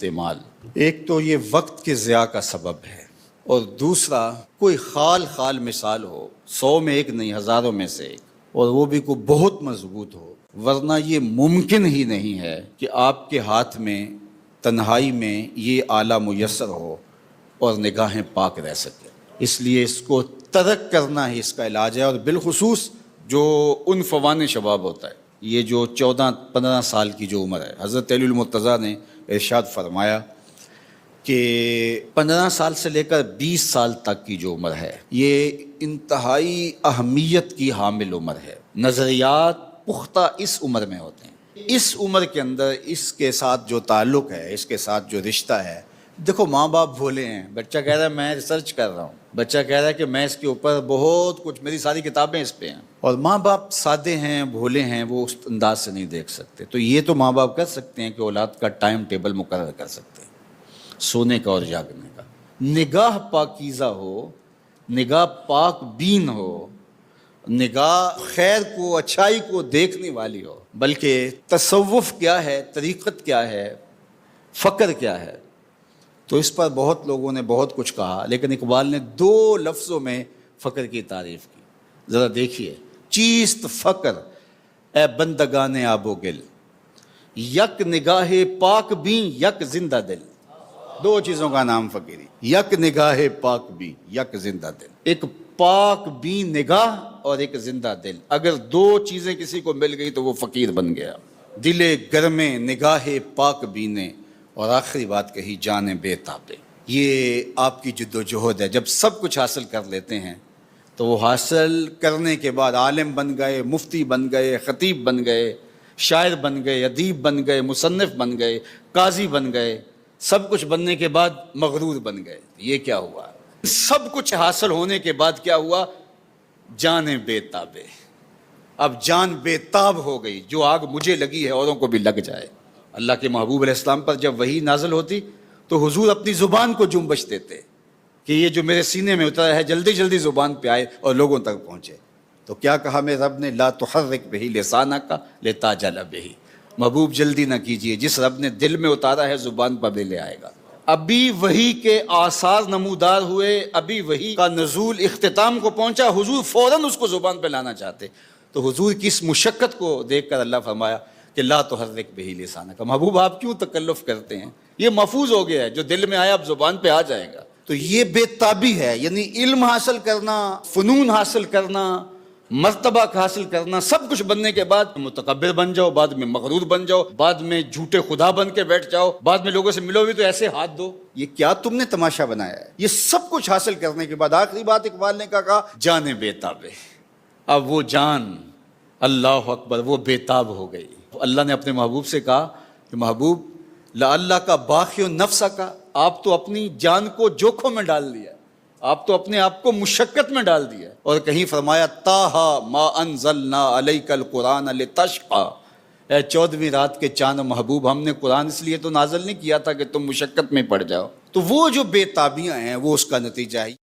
استعمال، ایک تو یہ وقت کے ضیاع کا سبب ہے، اور دوسرا کوئی خال مثال ہو، 100 میں ایک نہیں، ہزاروں میں سے ایک، اور وہ بھی کوئی بہت مضبوط ہو، ورنہ یہ ممکن ہی نہیں ہے کہ آپ کے ہاتھ میں تنہائی میں یہ آلہ میسر ہو اور نگاہیں پاک رہ سکے۔ اس لیے اس کو ترک کرنا ہی اس کا علاج ہے، اور بالخصوص جو ان فوان شباب ہوتا ہے، یہ جو 14-15 سال کی جو عمر ہے، حضرت علی المرتضیٰ نے ارشاد فرمایا کہ 15 سال سے لے کر 20 سال تک کی جو عمر ہے، یہ انتہائی اہمیت کی حامل عمر ہے۔ نظریات پختہ اس عمر میں ہوتے ہیں۔ اس عمر کے اندر اس کے ساتھ جو تعلق ہے، اس کے ساتھ جو رشتہ ہے، دیکھو ماں باپ بھولے ہیں، بچہ کہہ رہا ہے میں ریسرچ کر رہا ہوں، بچہ کہہ رہا ہے کہ میں اس کے اوپر بہت کچھ، میری ساری کتابیں اس پہ ہیں، اور ماں باپ سادے ہیں، بھولے ہیں، وہ اس انداز سے نہیں دیکھ سکتے۔ تو یہ تو ماں باپ کر سکتے ہیں کہ اولاد کا ٹائم ٹیبل مقرر کر سکتے ہیں، سونے کا اور جاگنے کا، نگاہ پاکیزہ ہو، نگاہ پاک بین ہو، نگاہ خیر کو، اچھائی کو دیکھنے والی ہو۔ بلکہ تصوف کیا ہے، طریقت کیا ہے، فقر کیا ہے، تو اس پر بہت لوگوں نے بہت کچھ کہا، لیکن اقبال نے 2 لفظوں میں فقر کی تعریف کی۔ ذرا دیکھیے، چیست فقر اے بندگان آب و گل، یک نگاہ پاک بین یک زندہ دل۔ 2 چیزوں کا نام فقیری، یک نگاہ پاک بین یک زندہ دل، ایک پاک بین نگاہ اور ایک زندہ دل۔ اگر 2 چیزیں کسی کو مل گئی تو وہ فقیر بن گیا۔ دل گرمے نگاہ پاک بینے، اور آخری بات کہی جان بے تابے۔ یہ آپ کی جد و جہد ہے۔ جب سب کچھ حاصل کر لیتے ہیں تو وہ حاصل کرنے کے بعد عالم بن گئے، مفتی بن گئے، خطیب بن گئے، شاعر بن گئے، ادیب بن گئے، مصنف بن گئے، قاضی بن گئے، سب کچھ بننے کے بعد مغرور بن گئے۔ یہ کیا ہوا؟ سب کچھ حاصل ہونے کے بعد کیا ہوا؟ جان بے تابے۔ اب جان بے تاب ہو گئی، جو آگ مجھے لگی ہے اوروں کو بھی لگ جائے۔ اللہ کے محبوب علیہ السلام پر جب وحی نازل ہوتی تو حضور اپنی زبان کو جنبش دیتے کہ یہ جو میرے سینے میں اترا ہے جلدی جلدی زبان پہ آئے اور لوگوں تک پہنچے۔ تو کیا کہا میرے رب نے؟ لا تحرک بہ لسانک لتعجل بہ، محبوب جلدی نہ کیجئے، جس رب نے دل میں اتارا ہے زبان پر بھی لے آئے گا۔ ابھی وحی کے آثار نمودار ہوئے، ابھی وحی کا نزول اختتام کو پہنچا، حضور فوراً اس کو زبان پہ لانا چاہتے۔ تو حضور کی اس مشقت کو دیکھ کر اللہ فرمایا کہ لا تحرک بہ لسانک، محبوب آپ کیوں تکلف کرتے ہیں؟ یہ محفوظ ہو گیا ہے، جو دل میں آیا اب زبان پہ آ جائے گا۔ تو یہ بے تابی ہے، یعنی علم حاصل کرنا، فنون حاصل کرنا، مرتبہ حاصل کرنا، سب کچھ بننے کے بعد متکبر بن جاؤ، بعد میں مغرور بن جاؤ، بعد میں جھوٹے خدا بن کے بیٹھ جاؤ، بعد میں لوگوں سے ملو بھی تو ایسے ہاتھ دو۔ یہ کیا تم نے تماشا بنایا ہے؟ یہ سب کچھ حاصل کرنے کے بعد آخری بات اقبال نے کہا جان بے تابے۔ اب وہ جان، اللہ اکبر، وہ بے تاب ہو گئی۔ اللہ نے اپنے محبوب سے کہا کہ محبوب لعلہ کا باخی نفسہ کا، آپ تو اپنی جان کو جوکھوں میں ڈال دیا، آپ تو اپنے آپ کو مشقت میں ڈال دیا۔ اور کہیں فرمایا طٰہٰ ما انزلنا علیک القرآن لتشقیٰ، اے 14ویں رات کے چاند محبوب، ہم نے قرآن اس لیے تو نازل نہیں کیا تھا کہ تم مشقت میں پڑ جاؤ۔ تو وہ جو بے تابیاں ہیں وہ اس کا نتیجہ ہے۔